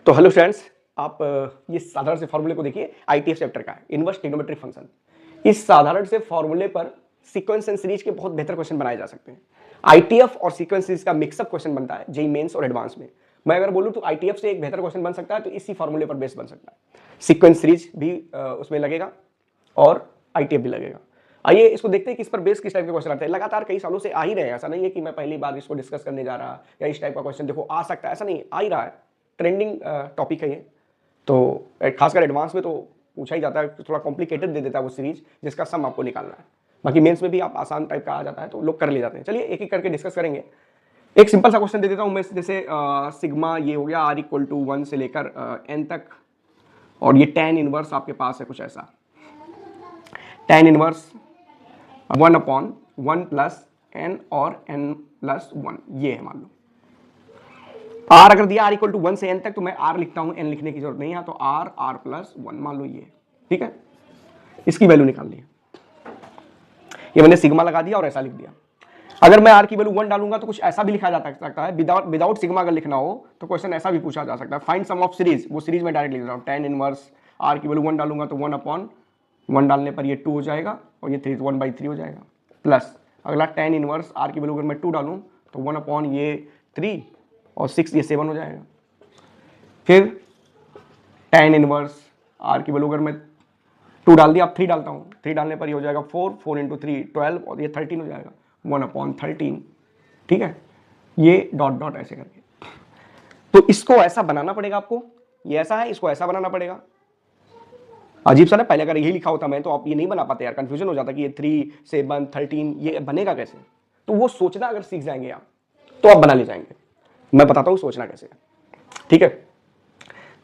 तो hello friends, आप ये साधारण से फॉर्मूले को देखिए। आईटीएफ चैप्टर का है, इनवर्स ट्रिग्नोमेट्रिक फंक्शन। इस साधारण से फॉर्मूले पर सीक्वेंस एंड सीरीज के बहुत बेहतर क्वेश्चन बनाए जा सकते हैं। आईटीएफ और सीक्वेंस सीरीज का मिक्सअप क्वेश्चन बनता है जेईई मेंस और एडवांस में। मैं अगर बोलूं तो आईटीएफ से एक बेहतर क्वेश्चन बन सकता है तो इसी फॉर्मूले पर बेस बन सकता है। सीक्वेंस सीरीज भी उसमें लगेगा और आईटीएफ भी लगेगा। आइए इसको देखते हैं कि इस पर बेस किस टाइप के क्वेश्चन आते हैं। लगातार कई सालों से आ ही रहे हैं, ऐसा नहीं है कि मैं पहली बार इसको डिस्कस करने जा रहा या इस टाइप का क्वेश्चन देखो आ सकता है, ऐसा नहीं, आ ही रहा है। ट्रेंडिंग टॉपिक है ये। तो खासकर एडवांस में तो पूछा ही जाता है, थोड़ा कॉम्प्लिकेटेड दे देता है वो सीरीज जिसका सम आपको निकालना है। बाकी मेंस में भी आप आसान टाइप का आ जाता है तो लोग कर ले जाते हैं। चलिए एक एक करके डिस्कस करेंगे। एक सिंपल सा क्वेश्चन दे देता हूं मैं, जैसे सिग्मा ये हो गया आर इक्वल टू 1 से लेकर एन तक, और ये tan इनवर्स आपके पास है कुछ ऐसा। tan इनवर्स 1/1 प्लस n और n प्लस 1 ये है। मान लो r अगर दिया r इक्वल टू 1 से n तक तो मैं r लिखता हूं, n लिखने की जरूरत नहीं है। तो r प्लस 1 मान लो ये, ठीक है। इसकी वैल्यू निकालनी है। ये मैंने सिग्मा लगा दिया और ऐसा लिख दिया। अगर मैं r की वैल्यू 1 डालूंगा तो कुछ ऐसा भी लिखा जा सकता है। विदाउट सिग्मा अगर लिखना हो तो क्वेश्चन ऐसा भी पूछा जा सकता है, फाइंड सम ऑफ सीरीज। वो सीरीज में डायरेक्ट लिख रहा हूं, tan इनवर्स r की वैल्यू 1 डालूंगा तो 1/1 डालने पर ये 2 हो जाएगा और ये 3 1/3 हो जाएगा। प्लस अगला tan इनवर्स r की वैल्यू अगर मैं 2 डालूं तो 1/ ये 3 और 6 ये 7 हो जाएगा। फिर tan इनवर्स r की वैल्यू अगर मैं 2 डाल दिया, अब 3 डालता हूँ, 3 डालने पर ये हो जाएगा 4 × 3 12 और ये 13 हो जाएगा 1/13, ठीक है। ये डॉट डॉट ऐसे करके, तो इसको ऐसा बनाना पड़ेगा आपको। ये ऐसा है, इसको ऐसा बनाना पड़ेगा। अजीब सा ना, पहले अगर यही लिखा होता मैं तो आप ये नहीं बना पाते यार, कंफ्यूजन हो जाता कि ये 3 7 13 ये बनेगा कैसे। तो वो सोचना अगर सीख जाएंगे आप तो आप बना ले जाएंगे। मैं बताता हूँ सोचना कैसे है, ठीक है।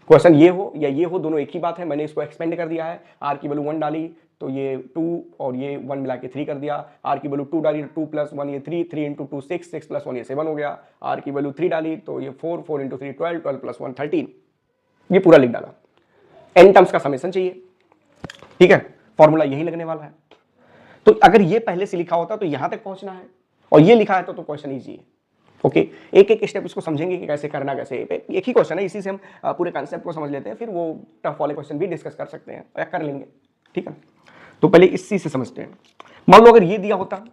क्वेश्चन ये हो या ये हो, दोनों एक ही बात है। मैंने इसको एक्सपेंड कर दिया है। r की वैल्यू 1 डाली तो ये 2 और ये 1 मिला के 3 कर दिया। r की वैल्यू 2 डाली तो 2 + 1 ये 3 3 × 2 6 6 + 1 ये 7 हो गया। r की वैल्यू 3 डाली तो ये 4 4 × 3 12 12 + 1 13, ये पूरा लिख डाला। n टर्म्स का समेशन चाहिए, ठीक है। फॉर्मूला यही लगने वाला है। तो अगर ये पहले से लिखा होता तो यहां तक पहुंचना है, और ये लिखा है तो क्वेश्चन ईजी है। ओके, एक एक स्टेप इसको समझेंगे कि कैसे करना, कैसे। एक ही क्वेश्चन है, इसी से हम पूरे कॉन्सेप्ट को समझ लेते हैं, फिर वो टफ वाले क्वेश्चन भी डिस्कस कर सकते हैं या कर लेंगे, ठीक है। तो पहले इसी से समझते हैं। मान लो अगर ये दिया होता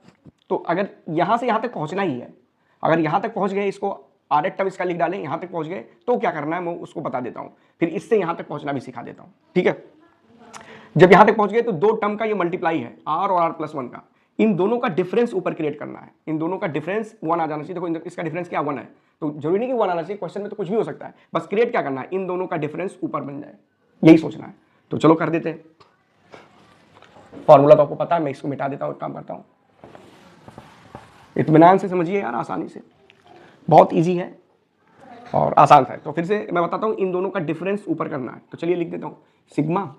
तो अगर यहां से यहां तक पहुंचना ही है, अगर यहां तक पहुंच गए, इसको आरेट टर्म इसका लिख डालें, यहां तक पहुंच गए तो क्या करना है मैं उसको बता देता हूं, फिर इससे यहां तक पहुंचना भी सिखा देता हूं, ठीक है। जब यहां तक पहुंच गए तो दो टर्म का ये मल्टीप्लाई है, r और r+1 का। इन दोनों का डिफरेंस ऊपर क्रिएट करना है। इन दोनों का डिफरेंस 1 आ जाना चाहिए। देखो इसका डिफरेंस क्या 1 है, तो जरूरी नहीं कि 1 आना चाहिए, क्वेश्चन में तो कुछ भी हो सकता है। बस क्रिएट क्या करना है, इन दोनों का डिफरेंस ऊपर बन जाए, यही सोचना है। तो चलो कर देते हैं। फॉर्मूला तो आपको पता है, मैं इसको मिटा देता हूं, काम करता हूं। इत्मीनान से समझिए यार, आसानी से, बहुत ईजी है और आसान है। तो फिर से मैं बताता हूं, इन दोनों का डिफरेंस ऊपर करना है। तो चलिए लिख देता हूं, sigma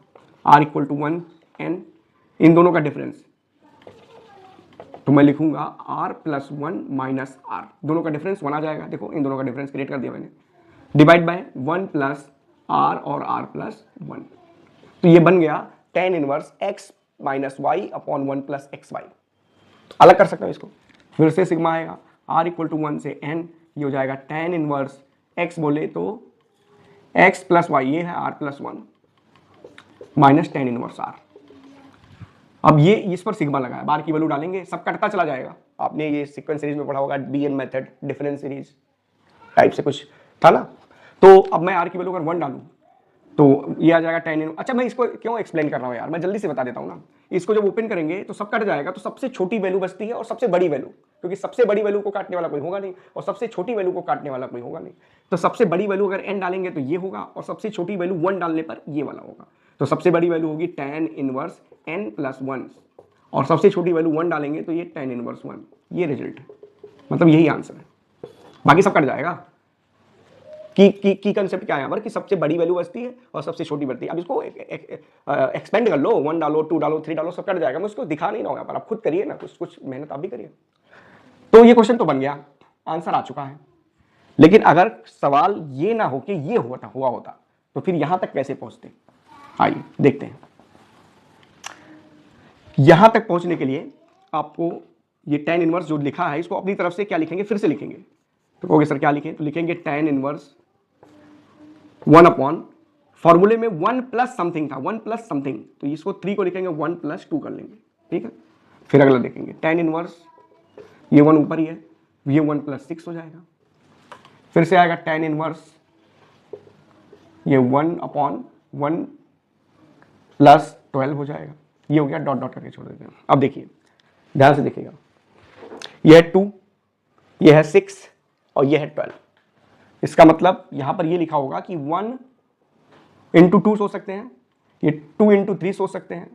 r equal to 1 n, इन दोनों का डिफरेंस, तो मैं लिखूंगा r+1 माइनस r, दोनों का डिफरेंस 1 आ जाएगा। देखो इन दोनों का डिफरेंस क्रिएट कर दिया मैंने, डिवाइड बाय 1 + r और r+1, तो ये बन गया tan inverse x - y/1 + xy। अलग कर सकता हूं इसको, फिर से सिग्मा आएगा r इक्वल टू 1 से n, ये हो जाएगा tan इनवर्स x बोले तो x + y, ये है r+1 minus tan inverse r। अब ये इस पर सिग्मा लगाया, बार की वैल्यू डालेंगे, सब कटता चला जाएगा। आपने ये सीक्वेंस सीरीज में पढ़ा होगा, BN method, difference series type से कुछ था ना। तो अब मैं r की वैल्यू अगर 1 डालूं तो ये आ जाएगा tan। अच्छा, मैं इसको क्यों एक्सप्लेन कर रहा हूं यार, मैं जल्दी से बता देता हूं ना। इसको जब ओपन करेंगे तो सब कट जाएगा, तो सबसे छोटी वैल्यू बचती है और सबसे बड़ी वैल्यू, क्योंकि सबसे बड़ी वैल्यू को काटने वाला कोई होगा नहीं और सबसे छोटी वैल्यू को काटने वाला कोई होगा नहीं। तो सबसे बड़ी वैल्यू अगर n डालेंगे तो ये होगा, और सबसे छोटी वैल्यू 1 डालने पर ये वाला होगा। तो सबसे बड़ी वैल्यू होगी tan इनवर्स n+1, और सबसे छोटी वैल्यू 1 डालेंगे तो ये tan इनवर्स 1। ये रिजल्ट है, मतलब यही आंसर है। बाकी सब कट जाएगा। की कंसेप्ट क्या है यहाँ पर, कि सबसे बड़ी वैल्यू बचती है और सबसे छोटी बढ़ती है। अब इसको एक्सपेंड कर लो, 1 डालो, 2 डालो, 3 डालो, सब कट जाएगा। मैं उसको दिखा नहीं रहा हूँ, पर आप खुद करिए ना, कुछ मेहनत आप भी करिए। तो ये क्वेश्चन तो बन गया, आंसर आ चुका है। लेकिन अगर सवाल ये ना हो कि ये हुआ होता तो फिर यहां तक कैसे पहुंचते, आइए देखते हैं। यहां तक पहुंचने के लिए आपको ये tan इनवर्स जो लिखा है, इसको अपनी तरफ से क्या लिखेंगे, फिर से लिखेंगे। तो कहोगे सर क्या लिखें, तो लिखेंगे tan इनवर्स 1 अपॉन, फॉर्मूले में 1 प्लस समथिंग था, 1 प्लस समथिंग, तो इसको 3 को लिखेंगे 1 प्लस 2 कर लेंगे, ठीक है। फिर अगला देखेंगे tan इनवर्स, ये 1 ऊपर ही है, ये 1 प्लस 6 हो जाएगा। फिर से आएगा tan इनवर्स, ये 1 अपॉन 1 प्लस 12 हो जाएगा। ये हो गया, डॉट डॉट करके छोड़ देते हैं। अब देखिए ध्यान से देखिएगा, ये है 2, ये है 6 और ये है 12। इसका मतलब यहां पर ये लिखा होगा कि 1 इंटू 2 सोच सकते हैं, ये 2 इंटू 3 सोच सकते हैं,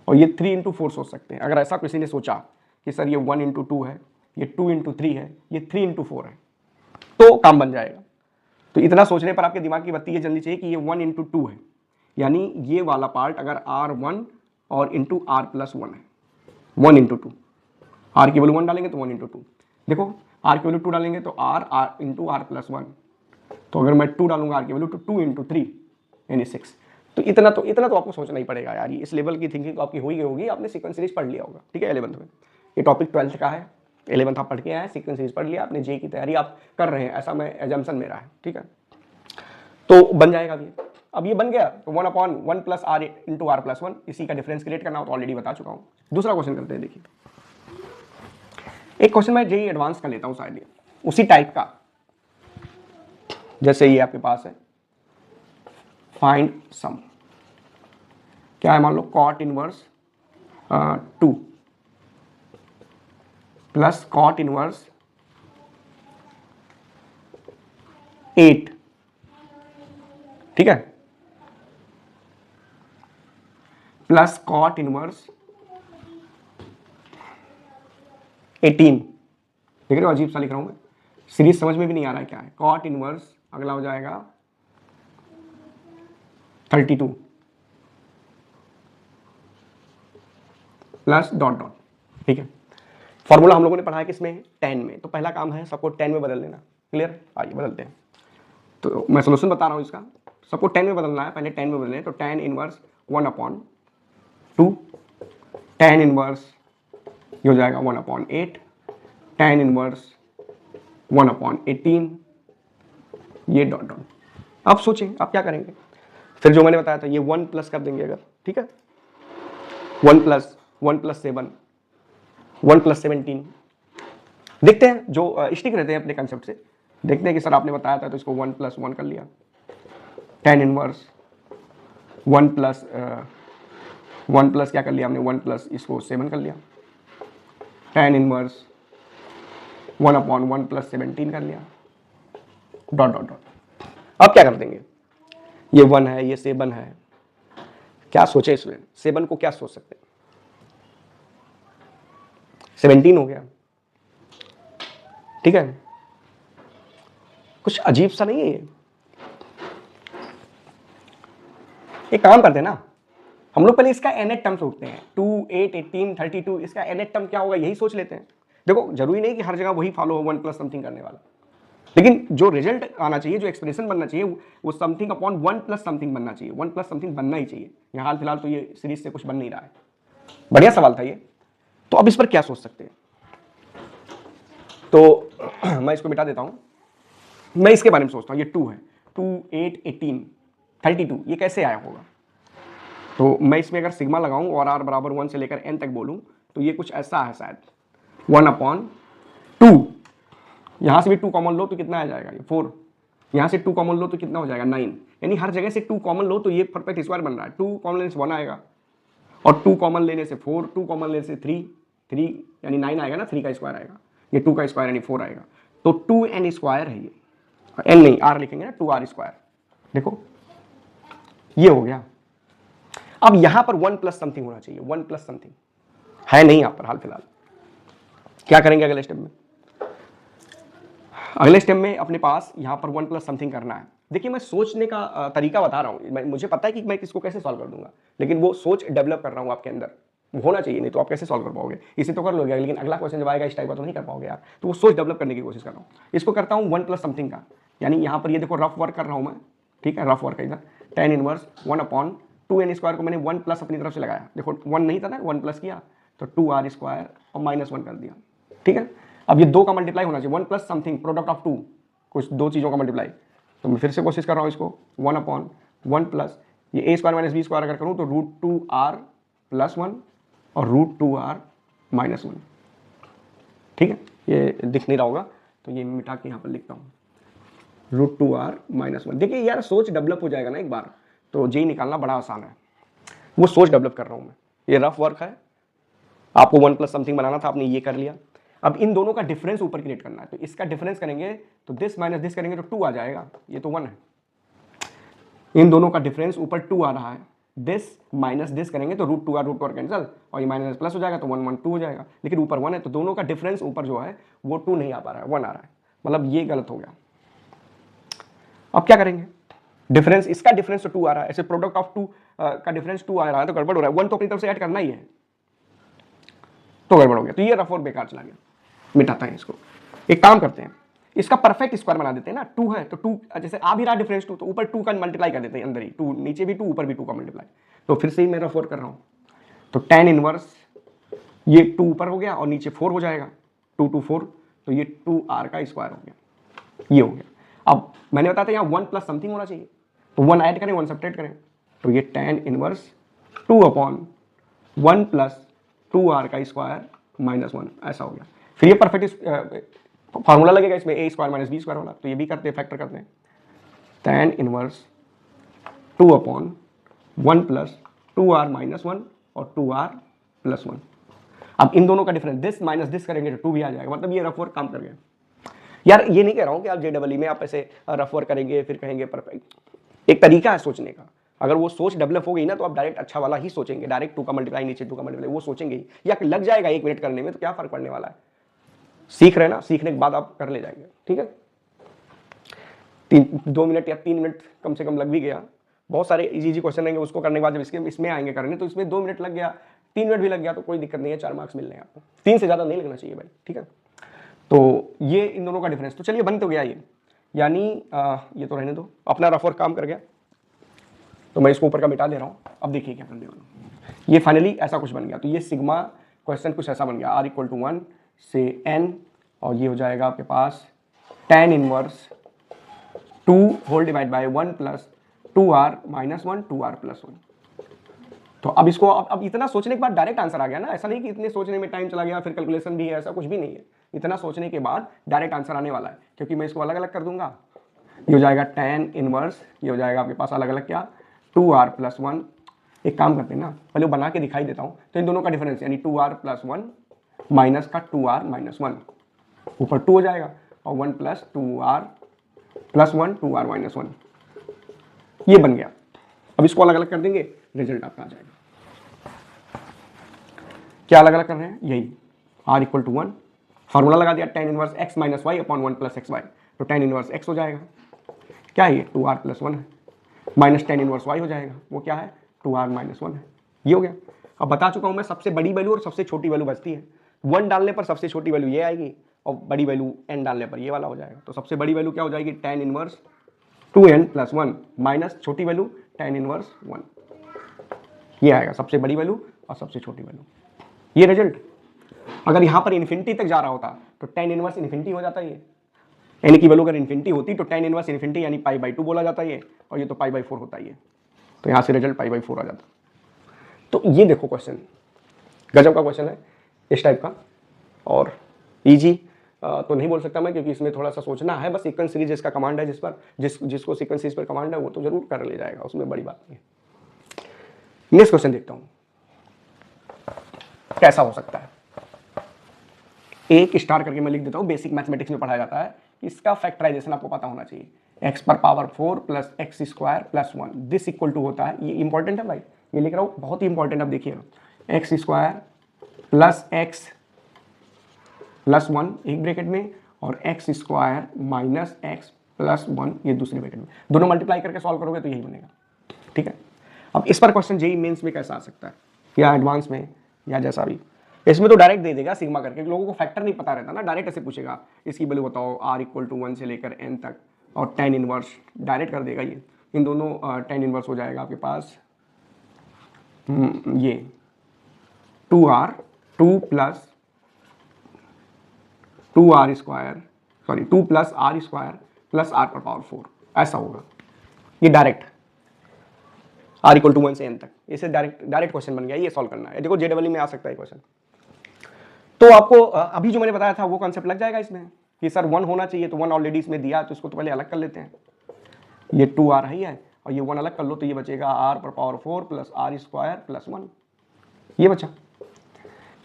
और ये 3 इंटू 4 सोच सकते हैं। अगर ऐसा किसी ने सोचा कि सर ये 1 इंटू 2 है, ये 2 इंटू 3 है, ये 3 इंटू 4 है, तो काम बन जाएगा। तो इतना सोचने पर आपके दिमाग की बत्ती ये जलनी चाहिए कि ये 1 इंटू 2 है, यानी ये वाला पार्ट अगर R1 और इंटू R प्लस 1 है, 1 इंटू 2, R की वैल्यू 1 डालेंगे तो 1 इंटू 2, देखो R की वैल्यू 2 डालेंगे तो R इंटू R प्लस 1, तो अगर मैं 2 डालूंगा R की वैल्यू तो 2 इंटू 3 यानी 6। तो इतना तो आपको सोचना ही पड़ेगा यार, इस लेवल की थिंकिंग तो आपकी होगी, आपने सीक्वेंस सीरीज पढ़ लिया होगा, ठीक है, 11th में। ये टॉपिक 12th का है, 11th आप पढ़ के आए, सीक्वेंस सीरीज पढ़ लिया आपने, जे की तैयारी आप कर रहे हैं, ऐसा मैं एजम्पशन मेरा है, ठीक है। तो बन जाएगा ये, अब ये बन गया तो 1 upon 1 plus R into R plus 1, इसी का डिफरेंस क्रिएट करना हो तो ऑलरेडी बता चुका हूँ। दूसरा क्वेश्चन करते हैं, देखिए एक क्वेश्चन मैं जेई एडवांस का लेता हूँ शायद, उसी टाइप का, जैसे ये आपके पास है, फाइंड सम, क्या है, मान लो cot inverse 2 plus cot inverse 8, ठीक है, प्लस कॉट इनवर्स 18। देख रहे हो अजीब सा लिख रहा हूं मैं, सीरीज समझ में भी नहीं आ रहा है क्या है। कॉट इनवर्स अगला हो जाएगा 32 प्लस डॉट डॉट, ठीक है। फॉर्मूला हम लोगों ने पढ़ा है किसमें, tan में, तो पहला काम है सबको tan में बदल देना, क्लियर। आइए बदलते हैं, तो मैं सोल्यूशन बता रहा हूं इसका, सबको tan में बदलना है, पहले tan में बदलना है, तो tan inverse 1 upon 2, tan inverse ये हो जाएगा 1 अपॉन 8, tan इनवर्स 1 अपॉन 18, ये डॉट डॉट। अब सोचें आप क्या करेंगे, फिर जो मैंने बताया था ये 1 प्लस कर देंगे अगर, ठीक है, 1 प्लस 7, 1 प्लस 17, देखते हैं जो स्टिक रहते हैं अपने कंसेप्ट से, देखते हैं कि सर आपने बताया था तो इसको 1 प्लस 1 कर लिया, tan इनवर्स 1 प्लस क्या कर लिया हमने, 1 प्लस इसको 7 कर लिया, tan इनवर्स 1 अपॉन 1 प्लस 17 कर लिया, डॉट डॉट डॉट। अब क्या कर देंगे, ये 1 है, ये 7 है, क्या सोचे इसमें, 7 को क्या सोच सकते हैं, 17 हो गया, ठीक है, कुछ अजीब सा नहीं है ये। एक काम करते हैं ना, हम लोग पहले इसका nth टर्म सोचते हैं, 2, 8, 18, 32, इसका nth टर्म क्या होगा यही सोच लेते हैं। देखो जरूरी नहीं कि हर जगह वही फॉलो हो 1 प्लस समथिंग करने वाला, लेकिन जो रिजल्ट आना चाहिए, जो एक्सप्रेशन बनना चाहिए, वो समथिंग अपॉन 1 प्लस समथिंग बनना चाहिए, 1 प्लस समथिंग बनना ही चाहिए। यहाँ हाल फिलहाल तो ये सीरीज से कुछ बन नहीं रहा है, बढ़िया सवाल था ये। तो अब इस पर क्या सोच सकते हैं, तो मैं इसको मिटा देता हूँ, मैं इसके बारे में सोचता हूँ, ये 2 है, 2, 8, 18, 32, ये कैसे आया होगा। तो मैं इसमें अगर सिग्मा लगाऊं और r बराबर 1 से लेकर n तक बोलूं तो ये कुछ ऐसा है शायद, 1 अपॉन 2, यहां से भी 2 कॉमन लो तो कितना आ जाएगा, ये 4, यहां से 2 कॉमन लो तो कितना हो जाएगा 9, यानी हर जगह से 2 कॉमन लो तो ये परफेक्ट स्क्वायर बन रहा है। 2 कॉमन लेने से 1 आएगा, और 2 कॉमन लेने से 4, 2 कॉमन लेने से 3 यानी 9 आएगा ना, 3 का स्क्वायर आएगा, ये 2 का स्क्वायर यानी 4 आएगा, तो 2n स्क्वायर है ये, n नहीं r लिखेंगे ना, 2r स्क्वायर, देखो ये हो गया। अब यहां पर 1 प्लस समथिंग होना चाहिए, 1 प्लस समथिंग है नहीं यहां पर हाल फिलहाल। क्या करेंगे अगले स्टेप में, अगले स्टेप में अपने पास यहां पर 1 प्लस समथिंग करना है। देखिए मैं सोचने का तरीका बता रहा हूं, मुझे पता है कि मैं इसको कैसे सॉल्व कर दूंगा, लेकिन वो सोच डेवलप कर रहा हूं आपके अंदर, होना चाहिए, नहीं तो आप कैसे सॉल्व कर पाओगे। इसे तो कर लोगे लेकिन अगला क्वेश्चन जब आएगा इस टाइप का तो नहीं कर पाओगे यार, तो वो सोच डेवलप करने की कोशिश कर रहा हूँ। इसको करता हूँ 1 प्लस समथिंग का, यानी यहाँ पर ये देखो रफ वर्क कर रहा हूँ मैं, ठीक है, रफ वर्क इधर, tan inverse 1 upon 2n square को मैंने 1 प्लस अपनी तरफ से लगाया, देखो 1 नहीं था ना, 1 प्लस किया तो 2r स्क्वायर और -1 कर दिया, ठीक है। अब ये 2 का मल्टीप्लाई होना चाहिए, 1 प्लस समथिंग प्रोडक्ट ऑफ 2, कुछ 2 चीज़ों का मल्टीप्लाई, तो मैं फिर से कोशिश कर रहा हूँ इसको 1/1 प्लस ये a square minus b square अगर करूँ तो √2r + 1 और √2r - 1। ठीक है, ये दिख नहीं रहा होगा तो ये मिटा के यहाँ पर लिखता हूँ √2r - 1। देखिए यार सोच डेवलप हो जाएगा ना एक बार, तो जी निकालना बड़ा आसान है, वो सोच डेवलप कर रहा हूँ मैं। ये रफ वर्क है, आपको 1 प्लस समथिंग बनाना था, आपने ये कर लिया। अब इन दोनों का डिफरेंस ऊपर क्रिएट करना है, तो इसका डिफरेंस करेंगे तो दिस माइनस दिस करेंगे तो 2 आ जाएगा, ये तो 1 है। इन दोनों का डिफरेंस ऊपर 2 आ रहा है, दिस माइनस दिस करेंगे तो √2r कैंसिल और ये माइनस प्लस हो जाएगा तो 1 1 2 हो जाएगा, लेकिन ऊपर 1 है तो दोनों का डिफरेंस ऊपर जो है वो 2 नहीं आ पा रहा है, 1 आ रहा है, मतलब ये गलत हो गया। अब क्या करेंगे, डिफरेंस इसका डिफरेंस तो 2 आ रहा है, ऐसे प्रोडक्ट ऑफ 2 का डिफरेंस 2 आ रहा है तो गड़बड़ हो रहा है, 1 तो अपनी तरफ से ऐड करना ही है तो गड़बड़ हो गया, तो ये रफ और बेकार चला गया, मिटाता है इसको। एक काम करते हैं, इसका परफेक्ट स्क्वायर बना देते हैं ना, 2 है तो 2 जैसे आ भी रहा डिफरेंस 2 तो ऊपर 2 का मल्टीप्लाई कर देते हैं, अंदर ही 2 नीचे भी 2 ऊपर भी 2 का मल्टीप्लाई। तो फिर से ही मैं रफ और कर रहा हूं, तो tan इनवर्स ये 2 ऊपर हो गया और नीचे 4 हो जाएगा, 2 2 4 तो ये 2r का स्क्वायर हो गया, ये हो गया। अब मैंने बताया था यहाँ 1 प्लस समथिंग होना चाहिए, तो 1 ऐड करें 1 सब्ट्रैक्ट करें, तो ये tan इनवर्स 2/1 प्लस 2r का स्क्वायर -1 ऐसा हो गया। फिर ये परफेक्ट फार्मूला लगेगा इसमें a square minus b square वाला, तो ये भी करते हैं, फैक्टर करते हैं, tan इनवर्स 2/1 प्लस 2r - 1 और 2r + 1। अब इन दोनों का डिफरेंस दिस माइनस दिस करेंगे तो 2 भी आ जाएगा, मतलब ये रफ वर्क काम कर गया। यार ये नहीं कह रहा हूँ कि आप JEE में आप ऐसे रफ वर्क करेंगे फिर कहेंगे परफेक्ट, एक तरीका है सोचने का, अगर वो सोच डेवलप हो गई ना तो आप डायरेक्ट अच्छा वाला ही सोचेंगे, डायरेक्ट 2 का मल्टीप्लाई नीचे 2 का मल्टीप्लाई वो सोचेंगे ही, या लग जाएगा 1 मिनट करने में तो क्या फर्क पड़ने वाला है, सीख रहे ना, सीखने के बाद आप कर ले जाएंगे। ठीक है, 2 मिनट या 3 मिनट कम से कम लग भी गया, बहुत सारे इजी क्वेश्चन रहेंगे उसको करने के बाद जब इसके इसमें आएंगे करने तो इसमें 2 मिनट लग गया, 3 मिनट भी लग गया तो कोई दिक्कत नहीं है, 4 मार्क्स मिल रहे हैं आपको, 3 से ज़्यादा नहीं लगना चाहिए भाई। ठीक है, तो ये इन दोनों का डिफरेंस, तो चलिए बन तो गया ये, यानी ये तो रहने दो, अपना रफ और काम कर गया, तो मैं इसको ऊपर का मिटा दे रहा हूँ। अब देखिए क्या करने वाला, ये फाइनली ऐसा कुछ बन गया, तो ये सिग्मा क्वेश्चन कुछ ऐसा बन गया, r = 1 से n और ये हो जाएगा आपके पास tan inverse 2 whole divide by 1 plus 2r - 1 2r + 1। तो अब इसको अब इतना सोचने के बाद डायरेक्ट आंसर आ गया ना, ऐसा नहीं कि इतने सोचने में टाइम चला गया फिर कैलकुलेशन भी है, ऐसा कुछ भी नहीं है, इतना सोचने के बाद डायरेक्ट आंसर आने वाला है, क्योंकि मैं इसको अलग अलग कर दूंगा, ये हो जाएगा tan इनवर्स, ये हो जाएगा आपके पास अलग अलग क्या 2r + 1। एक काम करते हैं ना, पहले वो बना के दिखाई देता हूँ, तो इन दोनों का डिफरेंस यानी 2r + 1 माइनस का 2r - 1 ऊपर 2 हो जाएगा और 1 प्लस 2r + 1 2r - 1, ये बन गया। अब इसको अलग अलग कर देंगे, रिजल्ट आपका आ जाएगा। क्या अलग अलग कर रहे हैं, यही r = 1, फार्मूला लगा दिया tan inverse x - y/1 + xy, तो tan इनवर्स x हो जाएगा, क्या है ये 2r + 1 है, माइनस tan इनवर्स y हो जाएगा, वो क्या है 2r - 1 है, ये हो गया। अब बता चुका हूं मैं, सबसे बड़ी वैल्यू और सबसे छोटी वैल्यू बचती है, 1 डालने पर सबसे छोटी वैल्यू ये आएगी और बड़ी वैल्यू n डालने पर ये वाला हो जाएगा, तो सबसे बड़ी वैल्यू क्या हो जाएगी tan इनवर्स 2n + 1 माइनस छोटी वैल्यू tan इनवर्स 1, ये आएगा सबसे बड़ी वैल्यू और सबसे छोटी वैल्यू, ये रिजल्ट। अगर यहाँ पर इन्फिनिटी तक जा रहा होता तो tan इनवर्स इन्फिनिटी हो जाता है, n की वैल्यू अगर इन्फिनिटी होती तो tan इनवर्स इन्फिनिटी यानी π/2 बोला जाता है, और ये तो π/4 होता है, तो यहाँ से रिजल्ट π/4 आ जाता। तो ये देखो क्वेश्चन गजब का क्वेश्चन है इस टाइप का, और इजी तो नहीं बोल सकता मैं, क्योंकि इसमें थोड़ा सा सोचना है, बस सीक्वेंस सीरीज जिसका कमांड है, जिसको सीक्वेंस सीरीज पर कमांड है वो तो जरूर कर ले जाएगा, उसमें बड़ी बात नहीं है। नेक्स्ट क्वेश्चन देखता हूं कैसा हो सकता है, एक स्टार करके मैं लिख देता हूं, बेसिक मैथमेटिक्स में पढ़ाया जाता है, इसका फैक्टराइजेशन आपको पता होना चाहिए, x⁴ plus x² + 1 this equal to होता है, ये इंपॉर्टेंट है भाई, ये लिख रहा हूं बहुत ही इंपॉर्टेंट। अब देखिएगा x² प्लस x + 1 एक ब्रैकेट में और x² माइनस x + 1 ये दूसरे ब्रैकेट में, दोनों मल्टीप्लाई करके सॉल्व करोगे तो यही बनेगा। ठीक है, अब इस पर क्वेश्चन JEE मेंस में कैसा आ सकता है या एडवांस में या जैसा भी, इसमें तो डायरेक्ट दे देगा सिग्मा करके, लोगों को फैक्टर नहीं पता रहता ना, डायरेक्ट ऐसे पूछेगा इसकी वैल्यू बताओ r = 1 से लेकर n तक, और tan इनवर्स डायरेक्ट कर देगा, ये इन दोनों tan इनवर्स हो जाएगा आपके पास ये 2r 2 plus 2r² sorry 2 + r² + r⁴ ऐसा होगा, ये डायरेक्ट r इक्वल टू 1 से n तक, इसे डायरेक्ट क्वेश्चन बन गया, ये सॉल्व करना है। देखो JEE में आ सकता है क्वेश्चन। तो आपको अभी जो मैंने बताया था वो कॉन्सेप्ट लग जाएगा इसमें कि सर 1 होना चाहिए, तो 1 ऑलरेडी इसमें दिया, तो इसको तो पहले अलग कर लेते हैं। ये 2r है और ये 1 अलग कर लो, तो ये बचेगा r पर power 4 plus r square plus 1, ये बचा।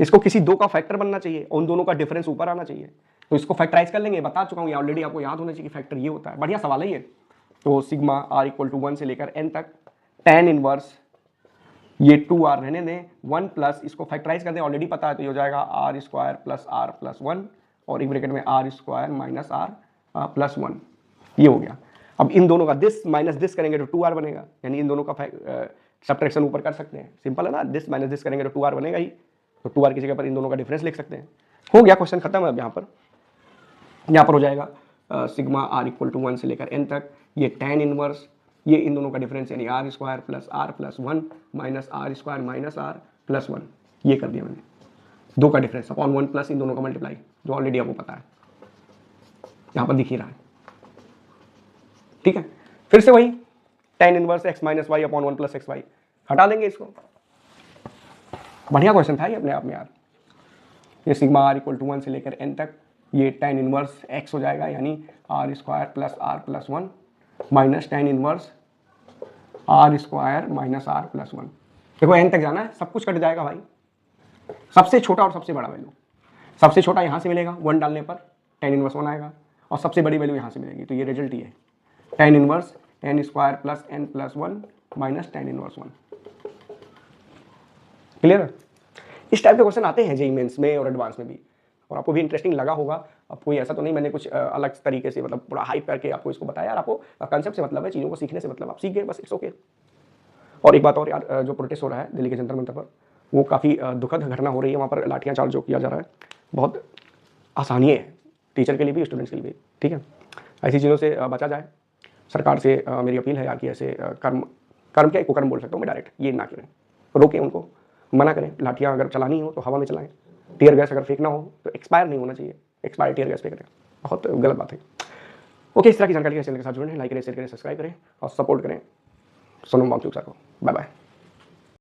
इसको किसी दो का फैक्टर बनना चाहिए, उन दोनों का डिफरेंस ऊपर आना चाहिए, तो इसको फैक्टराइज कर लेंगे। बता चुका हूँ ये ऑलरेडी, आपको याद होना चाहिए कि फैक्टर ये होता है। बढ़िया सवाल है ये। तो सिग्मा r इक्वल टू 1 से लेकर n तक tan इनवर्स ये 2r रहने दें, 1 प्लस इसको फैक्टराइज कर दें, ऑलरेडी पता है, तो ये हो जाएगा r square plus r plus 1 और एक ब्रैकेट में r square minus r plus 1, ये हो गया। अब इन दोनों का दिस माइनस दिस करेंगे तो 2r बनेगा, यानी इन दोनों का सब्ट्रैक्शन ऊपर कर सकते हैं। सिंपल है ना, दिस माइनस दिस करेंगे तो 2r बनेगा ही, तो 2r की जगह पर इन दोनों का डिफरेंस लिख सकते हैं। हो गया, क्वेश्चन खत्म है। अब यहाँ पर हो जाएगा सिग्मा r इक्वल टू 1 से लेकर n तक ये tan इनवर्स ये इन दोनों का डिफरेंस यानी r square plus r plus 1 minus r square minus r plus 1, ये कर दिया मैंने। दो का डिफरेंस अपॉन 1 प्लस इन दोनों का मल्टीप्लाई, जो ऑलरेडी आपको पता है, यहाँ पर दिख ही रहा है। ठीक है, फिर से वही tan inverse x minus y upon 1 plus x y, हटा देंगे इसको। बढ़िया क्वेश्चन था ये अपने आप में यार। ये सिग्मा r इक्वल टू 1 से लेकर n तक ये tan इनवर्स x हो जाएगा, यानी r square plus r plus 1 minus tan inverse r square minus r plus 1। देखो n तक जाना है, सब कुछ कट जाएगा भाई, सबसे छोटा और सबसे बड़ा वैल्यू। सबसे छोटा यहाँ से मिलेगा 1 डालने पर tan इनवर्स 1 आएगा, और सबसे बड़ी वैल्यू यहाँ से मिलेगी, तो ये रिजल्ट ही है tan inverse n square plus n plus 1 minus tan inverse 1। Clear है? इस टाइप के क्वेश्चन आते हैं जेईई मेंस में और एडवांस में भी, और आपको भी इंटरेस्टिंग लगा होगा। अब कोई ऐसा तो नहीं मैंने कुछ अलग तरीके से मतलब पूरा हाइप करके आपको इसको बताया यार, आपको कंसेप्ट से मतलब है, चीज़ों को सीखने से मतलब, आप सीख गए बस, इट्स ओके। और एक बात और यार, जो प्रोटेस्ट हो रहा है दिल्ली के जंतर मंतर पर, वो काफ़ी दुखद घटना हो रही है। वहाँ पर लाठियाँ चार्ज जो किया जा रहा है, बहुत आसानी है टीचर के लिए भी, स्टूडेंट्स के लिए भी। ठीक है, ऐसी चीज़ों से बचा जाए। सरकार से मेरी अपील है यार कि ऐसे कर्म क्या कुकर्म बोल सकता हूँ मैं डायरेक्ट, ये ना करें, रोकें उनको, मना करें। लाठियाँ अगर चलानी हो तो हवा में चलाएं, टीयर गैस अगर फेंकना हो तो एक्सपायर नहीं होना चाहिए, एक्सपायर टीयर गैस फेंक रहे हैं, बहुत गलत बात है। ओके, इस तरह की जानकारी के चैनल के साथ जुड़ें, लाइक करें, शेयर करें, सब्सक्राइब करें और सपोर्ट करें सोनम वांगचुक सर को। Bye bye.